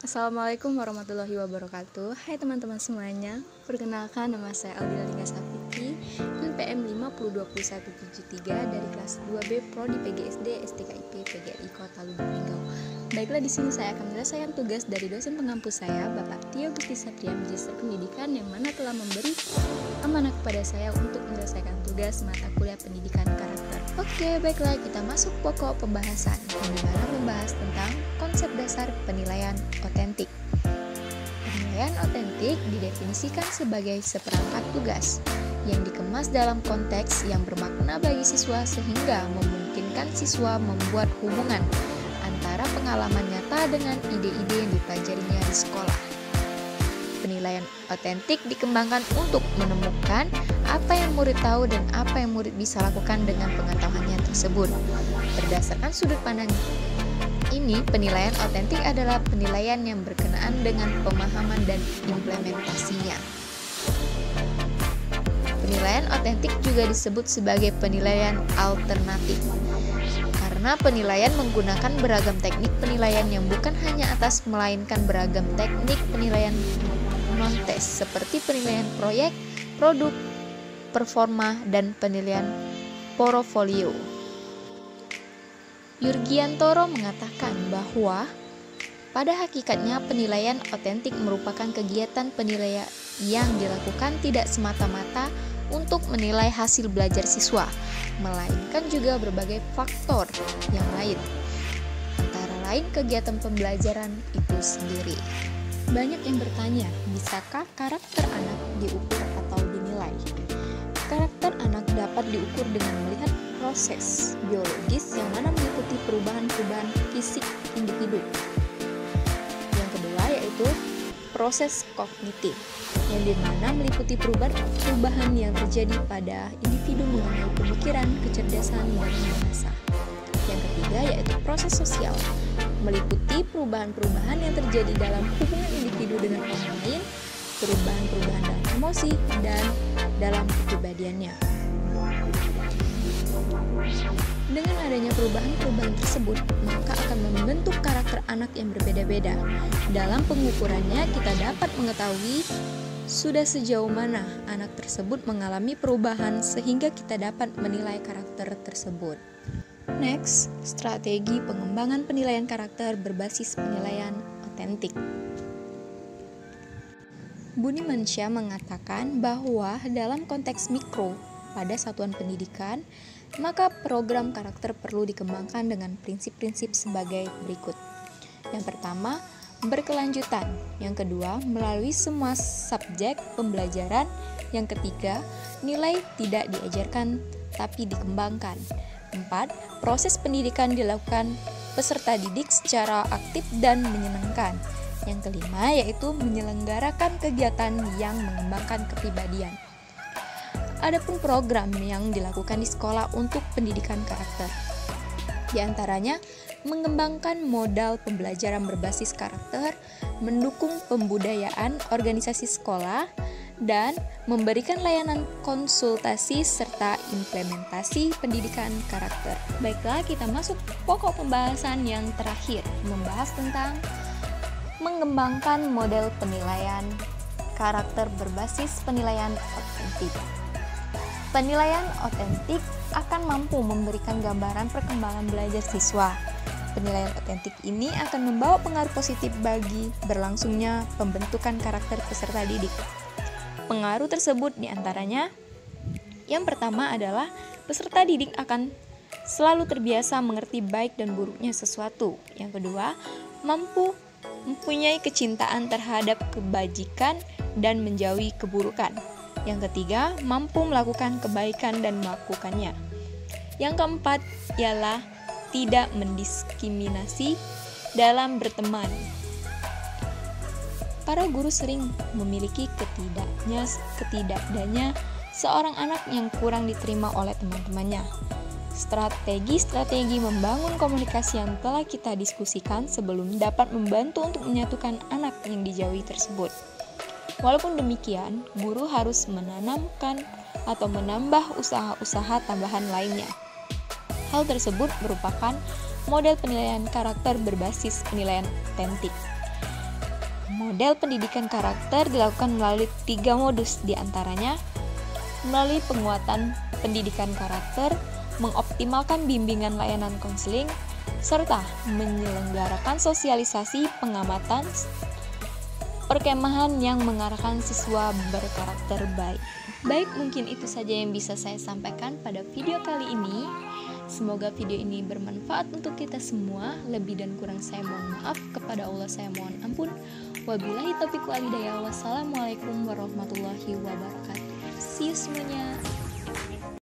Assalamualaikum warahmatullahi wabarakatuh. Hai teman-teman semuanya. Perkenalkan, nama saya Aldila Lingga Safitri, NPM 5020173 dari kelas 2B Prodi PGSD STKIP PGRI Kota Lubuk Linggau. Baiklah, di sini saya akan menyelesaikan tugas dari dosen pengampu saya, Bapak Tio Gusti Satria, Magister Pendidikan, yang mana telah memberi amanah kepada saya untuk menyelesaikan tugas mata kuliah pendidikan karakter. Oke, baiklah, kita masuk pokok pembahasan, yang dimana membahas tentang konsep dasar penilaian otentik. Penilaian otentik didefinisikan sebagai seperangkat tugas yang dikemas dalam konteks yang bermakna bagi siswa sehingga memungkinkan siswa membuat hubungan antara pengalaman nyata dengan ide-ide yang dipelajarinya di sekolah. Penilaian otentik dikembangkan untuk menemukan apa yang murid tahu dan apa yang murid bisa lakukan dengan pengetahuannya tersebut. Berdasarkan sudut pandang ini, penilaian otentik adalah penilaian yang berkenaan dengan pemahaman dan implementasinya. Penilaian otentik juga disebut sebagai penilaian alternatif, karena penilaian menggunakan beragam teknik penilaian yang bukan hanya atas melainkan beragam teknik penilaian non-tes seperti penilaian proyek, produk, performa, dan penilaian portofolio. Yurgiantoro mengatakan bahwa pada hakikatnya penilaian otentik merupakan kegiatan penilaian yang dilakukan tidak semata-mata untuk menilai hasil belajar siswa, melainkan juga berbagai faktor yang lain, antara lain kegiatan pembelajaran itu sendiri. Banyak yang bertanya, bisakah karakter anak diukur atau dinilai? Karakter anak dapat diukur dengan melihat proses biologis yang mana meliputi perubahan-perubahan fisik individu. Yang kedua yaitu proses kognitif, yang dimana meliputi perubahan yang terjadi pada individu mengenai pemikiran, kecerdasan, dan bahasa. Yang ketiga yaitu proses sosial, meliputi perubahan-perubahan yang terjadi dalam hubungan individu dengan orang lain, perubahan-perubahan dalam emosi, dan dalam kepribadiannya. Dengan adanya perubahan-perubahan tersebut, maka akan membentuk karakter anak yang berbeda-beda. Dalam pengukurannya, kita dapat mengetahui sudah sejauh mana anak tersebut mengalami perubahan sehingga kita dapat menilai karakter tersebut. Next, strategi pengembangan penilaian karakter berbasis penilaian otentik. Budimansyah mengatakan bahwa dalam konteks mikro pada satuan pendidikan, maka program karakter perlu dikembangkan dengan prinsip-prinsip sebagai berikut. Yang pertama, berkelanjutan. Yang kedua, melalui semua subjek pembelajaran. Yang ketiga, nilai tidak diajarkan tapi dikembangkan. 4. Proses pendidikan dilakukan peserta didik secara aktif dan menyenangkan. Yang kelima yaitu menyelenggarakan kegiatan yang mengembangkan kepribadian. Adapun program yang dilakukan di sekolah untuk pendidikan karakter, di antaranya mengembangkan modal pembelajaran berbasis karakter, mendukung pembudayaan organisasi sekolah, dan memberikan layanan konsultasi serta implementasi pendidikan karakter. Baiklah, kita masuk pokok pembahasan yang terakhir, membahas tentang mengembangkan model penilaian karakter berbasis penilaian otentik. Penilaian otentik akan mampu memberikan gambaran perkembangan belajar siswa. Penilaian otentik ini akan membawa pengaruh positif bagi berlangsungnya pembentukan karakter peserta didik. Pengaruh tersebut diantaranya, yang pertama adalah peserta didik akan selalu terbiasa mengerti baik dan buruknya sesuatu. Yang kedua, mempunyai kecintaan terhadap kebajikan dan menjauhi keburukan. Yang ketiga, mampu melakukan kebaikan dan melakukannya. Yang keempat ialah tidak mendiskriminasi dalam berteman. Para guru sering memiliki ketidakadanya seorang anak yang kurang diterima oleh teman-temannya. Strategi-strategi membangun komunikasi yang telah kita diskusikan sebelum dapat membantu untuk menyatukan anak yang dijauhi tersebut. Walaupun demikian, guru harus menanamkan atau menambah usaha-usaha tambahan lainnya. Hal tersebut merupakan model penilaian karakter berbasis penilaian otentik. Model pendidikan karakter dilakukan melalui 3 modus, diantaranya melalui penguatan pendidikan karakter, mengoptimalkan bimbingan layanan konseling, serta menyelenggarakan sosialisasi pengamatan perkemahan yang mengarahkan siswa berkarakter baik. Baik, mungkin itu saja yang bisa saya sampaikan pada video kali ini. Semoga video ini bermanfaat untuk kita semua. Lebih dan kurang saya mohon maaf, kepada Allah saya mohon ampun. Wabillahi taufiq wal hidayah. Wassalamualaikum warahmatullahi wabarakatuh. See you semuanya.